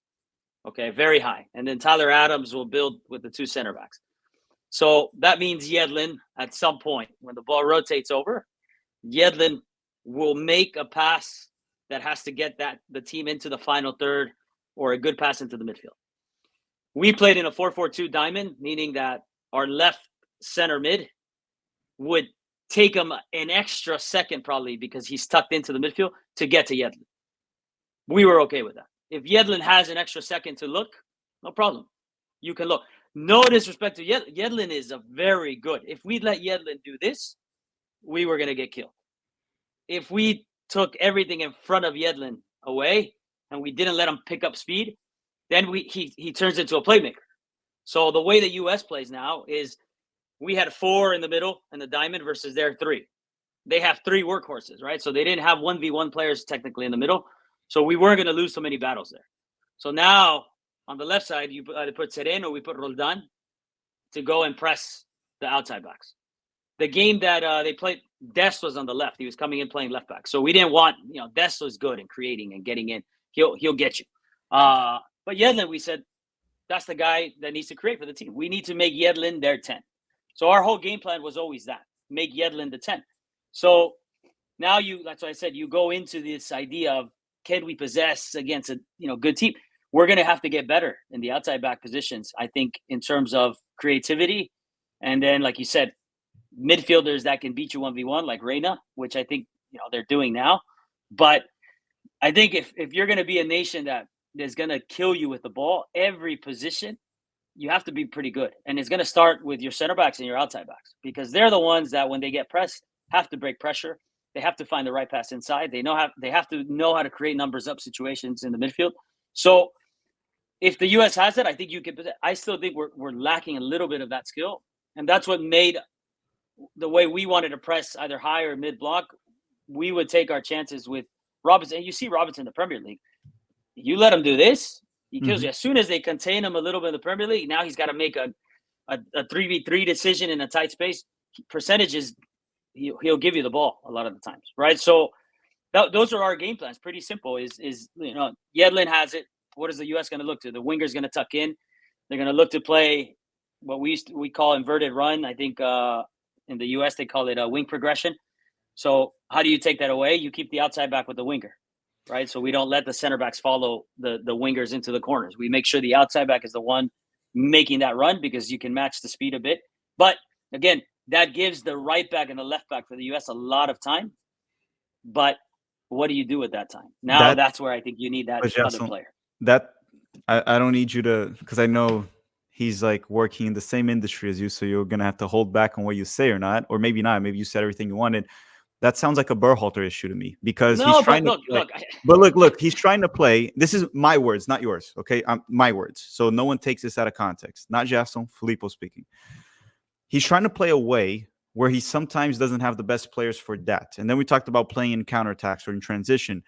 Okay, very high. And then Tyler Adams will build with the two center backs. So that means Yedlin, at some point, when the ball rotates over, Yedlin will make a pass that has to get the team into the final third, or a good pass into the midfield. We played in a 4-4-2 diamond, meaning that our left center mid would take him an extra second, probably because he's tucked into the midfield, to get to Yedlin. We were okay with that. If Yedlin has an extra second to look, no problem. You can look. No disrespect to Yedlin. Yedlin is a very good. If we let Yedlin do this, we were going to get killed. If we took everything in front of Yedlin away and we didn't let him pick up speed, then he turns into a playmaker. So the way the U.S. plays now is we had 4 in the middle and the diamond versus their 3. They have 3 workhorses, right? So they didn't have 1v1 players technically in the middle. So we weren't going to lose so many battles there. So now on the left side, you either put Sereno or we put Roldan to go and press the outside backs. The game that they played, Dest was on the left. He was coming in playing left back. So we didn't want, Dest was good in creating and getting in. He'll get you. But Yedlin, we said, that's the guy that needs to create for the team. We need to make Yedlin their 10. So our whole game plan was always that, make Yedlin the 10. So now that's why I said, you go into this idea of, can we possess against a good team? We're going to have to get better in the outside back positions, I think, in terms of creativity. And then, like you said, midfielders that can beat you 1v1, like Reina, which I think they're doing now. But I think if you're going to be a nation that is going to kill you with the ball, every position, you have to be pretty good. And it's going to start with your center backs and your outside backs, because they're the ones that, when they get pressed, have to break pressure. They have to find the right pass inside. They have to know how to create numbers up situations in the midfield. So if the U.S. has that, I think you can. I still think we're lacking a little bit of that skill, and that's what made the way we wanted to press either high or mid block. We would take our chances with Robinson. And you see Robinson in the Premier League. You let him do this, he kills you. As soon as they contain him a little bit in the Premier League, now he's got to make a 3v3 decision in a tight space. Percentages, he'll give you the ball a lot of the times, right? So those are our game plans. Pretty simple. Yedlin has it. What is the U.S. going to look to? The winger's going to tuck in. They're going to look to play what we call inverted run. I think in the U.S. they call it a wing progression. So how do you take that away? You keep the outside back with the winger, right? So we don't let the center backs follow the wingers into the corners. We make sure the outside back is the one making that run, because you can match the speed a bit. But again, that gives the right back and the left back for the U.S. a lot of time. But what do you do with that time? Now that's where I think you need that other player. That I don't need you to, because I know he's like working in the same industry as you, so you're gonna have to hold back on what you say or not, or maybe not. Maybe you said everything you wanted. That sounds like a Berhalter issue to me because he's No, but trying to look, play. look. But look, he's trying to play. This is my words, not yours. Okay, my words. So no one takes this out of context. Not Jason, Filippo speaking. He's trying to play a way where he sometimes doesn't have the best players for that. And then we talked about playing in counterattacks or in transition.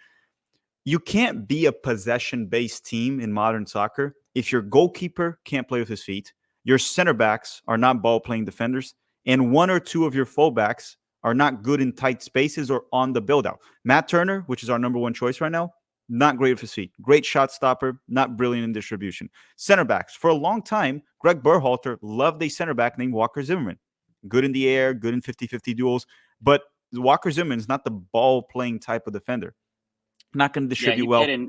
You can't be a possession based team in modern soccer if your goalkeeper can't play with his feet, your center backs are not ball playing defenders, and one or two of your fullbacks are not good in tight spaces or on the build out. Matt Turner, which is our number one choice right now, not great with his feet. Great shot stopper, not brilliant in distribution. Center backs. For a long time, Gregg Berhalter loved a center back named Walker Zimmerman. Good in the air, good in 50-50 duels, but Walker Zimmerman is not the ball playing type of defender. Not going to Yeah, distribute well. he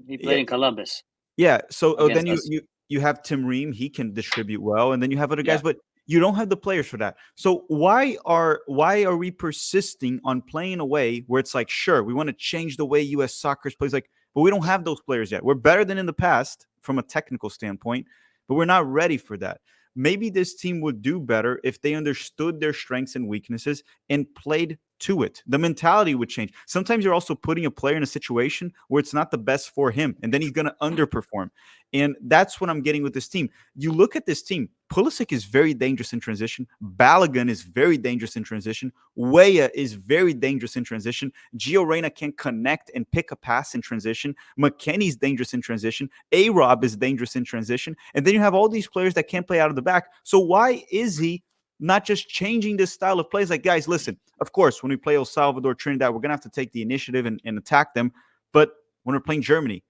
Yeah, played in Columbus yeah. So then against you us. you have Tim Ream. He can distribute well, and then you have other guys, Yeah. but you don't have the players for that. So why are we persisting on playing a way where it's like, sure, we want to change the way U.S. soccer plays, like, but we don't have those players yet. We're better than in the past from a technical standpoint, but we're not ready for that. Maybe this team would do better if they understood their strengths and weaknesses and played to it. The mentality would change. Sometimes you're also putting a player in a situation where it's not the best for him, and then he's going to underperform. And that's what I'm getting with this team. You look at this team, Pulisic is very dangerous in transition. Balogun is very dangerous in transition. Weah is very dangerous in transition. Gio Reyna can connect and pick a pass in transition. McKennie's dangerous in transition. A-Rob is dangerous in transition. And then you have all these players that can't play out of the back. So why is he not just changing this style of plays? Like, guys, listen, of course, when we play El Salvador, Trinidad, we're going to have to take the initiative and attack them. But when we're playing Germany,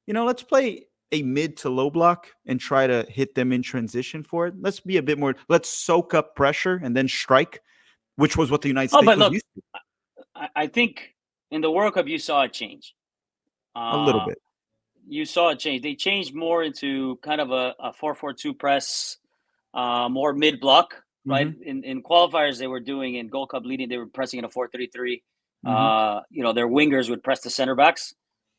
let's play a mid to low block and try to hit them in transition for it. Let's be a bit more, let's soak up pressure and then strike, which was what the United Oh, States but was look, used to. I think in the World Cup you saw a change. A little Uh, bit. you saw a change. They changed more into kind of a 4-4-2 press, more mid block. Right Mm-hmm. in qualifiers they were doing in Gold Cup leading. They were pressing in a 4-3-3. Mm-hmm. Their wingers would press the center backs,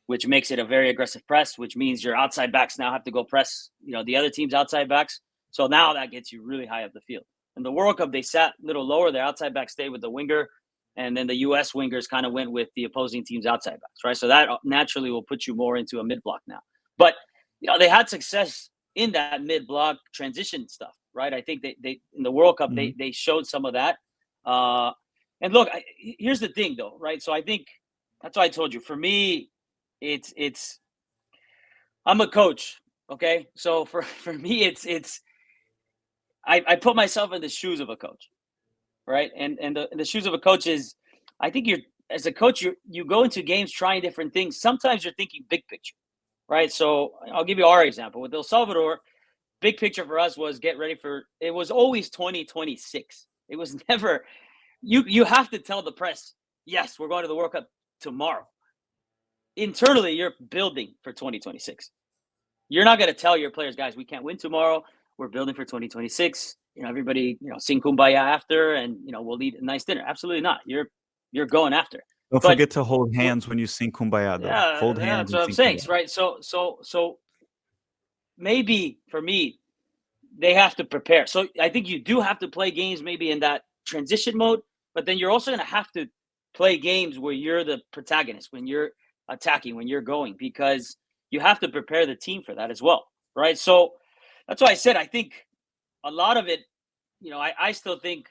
which makes it a very aggressive press. Which means your outside backs now have to go press. The other team's outside backs. So now that gets you really high up the field. In the World Cup they sat a little lower. Their outside backs stayed with the winger, and then the U.S. wingers kind of went with the opposing team's outside backs. Right, so that naturally will put you more into a mid block now. But they had success in that mid block transition stuff. Right, I think they in the World Cup Mm-hmm. they showed some of that. And look, here's the thing though, right? So I think that's why I told you. For me, it's I'm a coach, okay? So for me, it's I put myself in the shoes of a coach, right? And the shoes of a coach is, I think you're as a coach you go into games trying different things. Sometimes you're thinking big picture, right? So I'll give you our example with El Salvador. Big picture for us was get ready for. It was always 2026. It was never. You have to tell the press, yes, we're going to the World Cup tomorrow. Internally, you're building for 2026. You're not going to tell your players, guys, we can't win tomorrow. We're building for 2026. Everybody, sing kumbaya after, and we'll eat a nice dinner. Absolutely not. You're going after. Don't But forget to hold hands when you sing Kumbaya, though. yeah, Hold hands that's and what I'm sing saying, Kumbaya. right? So maybe for me, they have to prepare. So I think you do have to play games maybe in that transition mode, but then you're also going to have to play games where you're the protagonist, when you're attacking, when you're going, because you have to prepare the team for that as well, right? So that's why I said I think a lot of it, I still think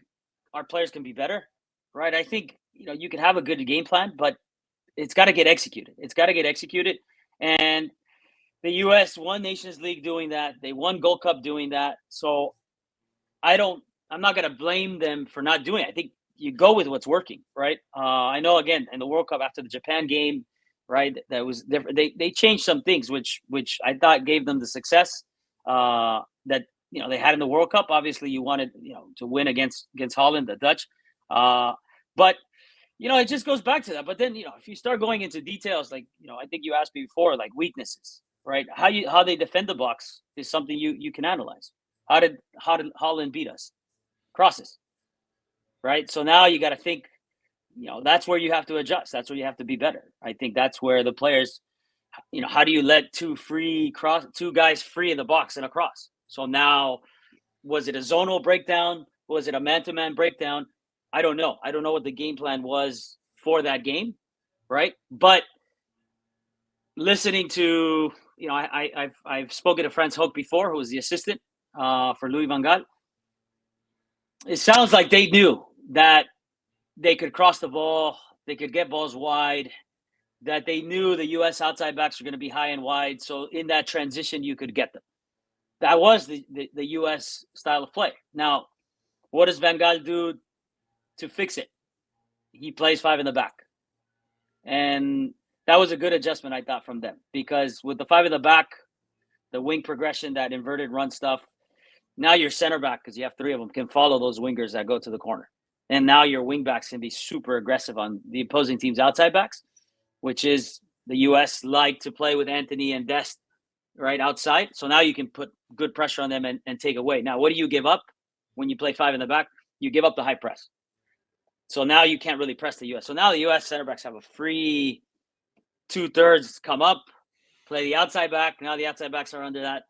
our players can be better, right? I think you can have a good game plan, but it's got to get executed. It's got to get executed, and the U.S. won Nations League doing that. They won Gold Cup doing that. So I'm not going to blame them for not doing it. I think you go with what's working, right? I know, again, in the World Cup after the Japan game, right, that was different. They changed some things, which I thought gave them the success that they had in the World Cup. Obviously, you wanted to win against Holland, the Dutch, but it just goes back to that. But then if you start going into details, like I think you asked me before, like weaknesses, right? How they defend the box is something you can analyze. How did Holland beat us? Crosses, right? So now you got to think, that's where you have to adjust. That's where you have to be better. I think that's where the players, how do you let two guys free in the box and a cross? So now, was it a zonal breakdown? Was it a man-to-man breakdown? I don't know. I don't know what the game plan was for that game, right? But listening to, I've spoken to Franz Hoek before, who was the assistant for Louis van Gaal. It sounds like they knew that they could cross the ball, they could get balls wide, that they knew the U.S. outside backs were going to be high and wide. So in that transition, you could get them. That was the U.S. style of play. Now, what does Van Gaal do to fix it? He plays 5 in the back. And that was a good adjustment, I thought, from them. Because with the 5 in the back, the wing progression, that inverted run stuff, now your center back, because you have 3 of them, can follow those wingers that go to the corner. And now your wing backs can be super aggressive on the opposing team's outside backs, which is the U.S. like to play with Anthony and Dest right outside. So now you can put good pressure on them and take away. Now, what do you give up when you play 5 in the back? You give up the high press. So now you can't really press the U.S. So now the U.S. center backs have a free 2/3 come up, play the outside back. Now the outside backs are under that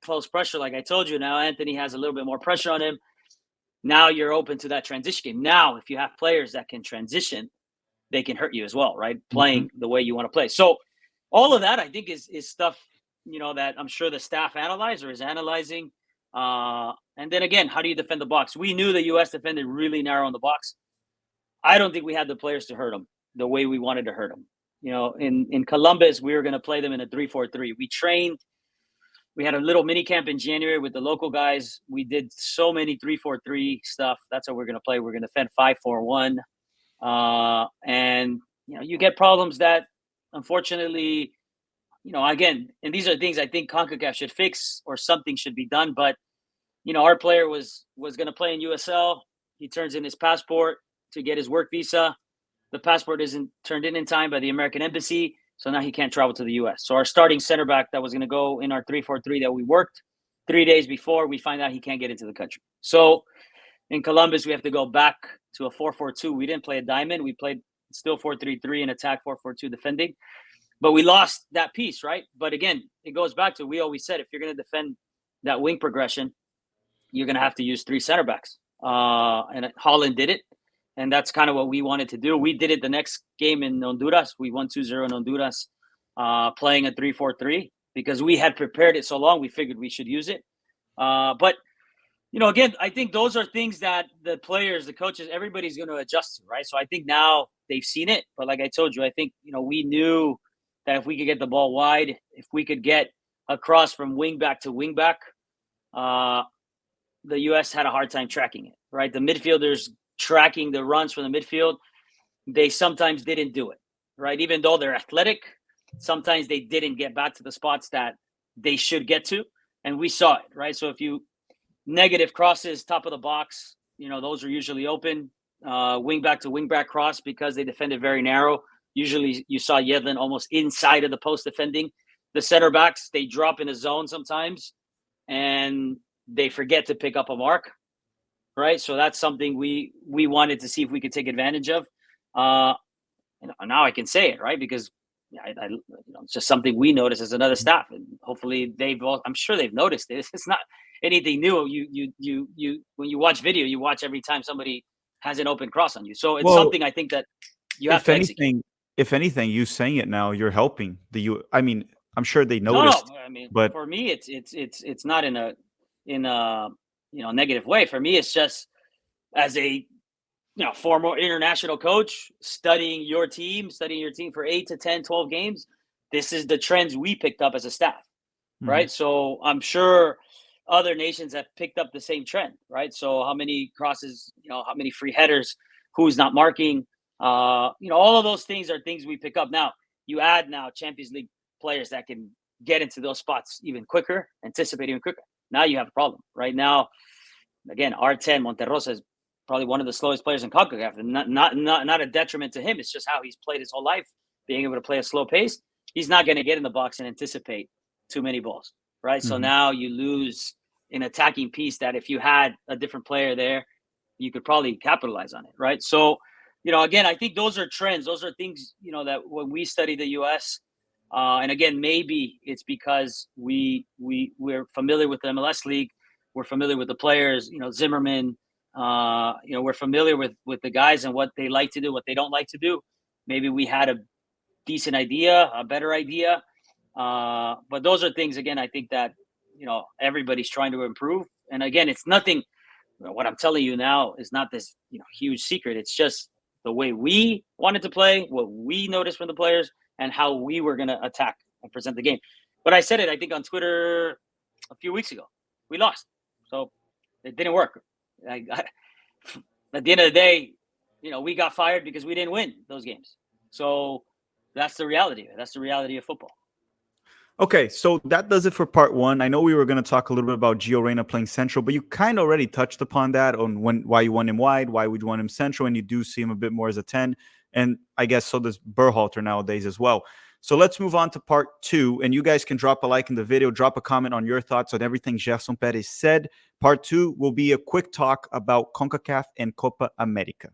close pressure. Like I told you, now Anthony has a little bit more pressure on him. Now you're open to that transition game. Now, if you have players that can transition, they can hurt you as well, right? Playing the way you want to play. So all of that, I think, is stuff, that I'm sure the staff analyze or is analyzing. And then again, how do you defend the box? We knew the U.S. defended really narrow in the box. I don't think we had the players to hurt them the way we wanted to hurt them. In Columbus, we were going to play them in a 3-4-3. We trained. We had a little mini camp in January with the local guys. We did so many 3-4-3 stuff. That's how we're going to play. We're going to defend 5-4-1. And, you get problems that, unfortunately, again, and these are things I think CONCACAF should fix or something should be done. But, our player was going to play in USL. He turns in his passport to get his work visa. The passport isn't turned in time by the American embassy. So now he can't travel to the U.S. So our starting center back that was going to go in our 3-4-3 that we worked 3 days before, we find out he can't get into the country. So in Columbus, we have to go back to a 4-4-2. We didn't play a diamond. We played still 4-3-3 and attack 4-4-2 defending. But we lost that piece, right? But again, it goes back to, we always said, if you're going to defend that wing progression, you're going to have to use 3 center backs. And Holland did it. And that's kind of what we wanted to do. We did it the next game in Honduras. We won 2-0 in Honduras, playing a 3-4-3 because we had prepared it so long. We figured we should use it. But, again, I think those are things that the players, the coaches, everybody's going to adjust to, right? So I think now they've seen it. But like I told you, I think, we knew that if we could get the ball wide, if we could get across from wing back to wing back, the U.S. had a hard time tracking it, right? The midfielders tracking the runs from the midfield, they sometimes didn't do it, right? Even though they're athletic, sometimes they didn't get back to the spots that they should get to. And we saw it, right? So if you negative crosses, top of the box, those are usually open. Wing back to wing back cross, because they defended very narrow. Usually you saw Yedlin almost inside of the post defending. The center backs, they drop in a zone sometimes and they forget to pick up a mark. Right, so that's something we wanted to see if we could take advantage of. Now I can say it, right, because it's just something we noticed as another staff, and hopefully I'm sure they've noticed it. It's not anything new. You when you watch video, you watch every time somebody has an open cross on you. So it's something I think that you have to execute. If anything, you saying it now, you're helping the U. I mean, I'm sure they noticed. No, I mean, but for me, it's not in a negative way. For me, it's just as a former international coach, studying your team for 8 to 10, 12 games. This is the trends we picked up as a staff, right? So I'm sure other nations have picked up the same trend, right? So how many crosses, how many free headers, who's not marking, all of those things are things we pick up. Now you add Champions League players that can get into those spots even quicker, anticipate even quicker. Now you have a problem. Right now, again, R10 Monterrosa is probably one of the slowest players in CONCACAF, and not a detriment to him. It's just how he's played his whole life, being able to play a slow pace. He's not going to get in the box and anticipate too many balls, right? So now you lose an attacking piece that if you had a different player there, you could probably capitalize on it, right? So, again, I think those are trends. Those are things, that when we study the U.S., And again, maybe it's because we're familiar with the MLS league, we're familiar with the players, Zimmerman, we're familiar with the guys and what they like to do, what they don't like to do. Maybe we had a decent idea, a better idea. But those are things, again, I think that, everybody's trying to improve. And again, it's nothing, what I'm telling you now is not this, huge secret. It's just the way we wanted to play, what we noticed from the players, and how we were going to attack and present the game. But I said it, I think, on Twitter a few weeks ago. We lost. So it didn't work. At the end of the day, we got fired because we didn't win those games. So that's the reality. That's the reality of football. Okay, so that does it for part one. I know we were going to talk a little bit about Gio Reyna playing central, but you kind of already touched upon that on why you want him wide, why would you want him central, and you do see him a bit more as a 10. And I guess so does Berhalter nowadays as well. So let's move on to part two, and you guys can drop a like in the video, drop a comment on your thoughts on everything Gerson Perez said. Part two will be a quick talk about CONCACAF and Copa America.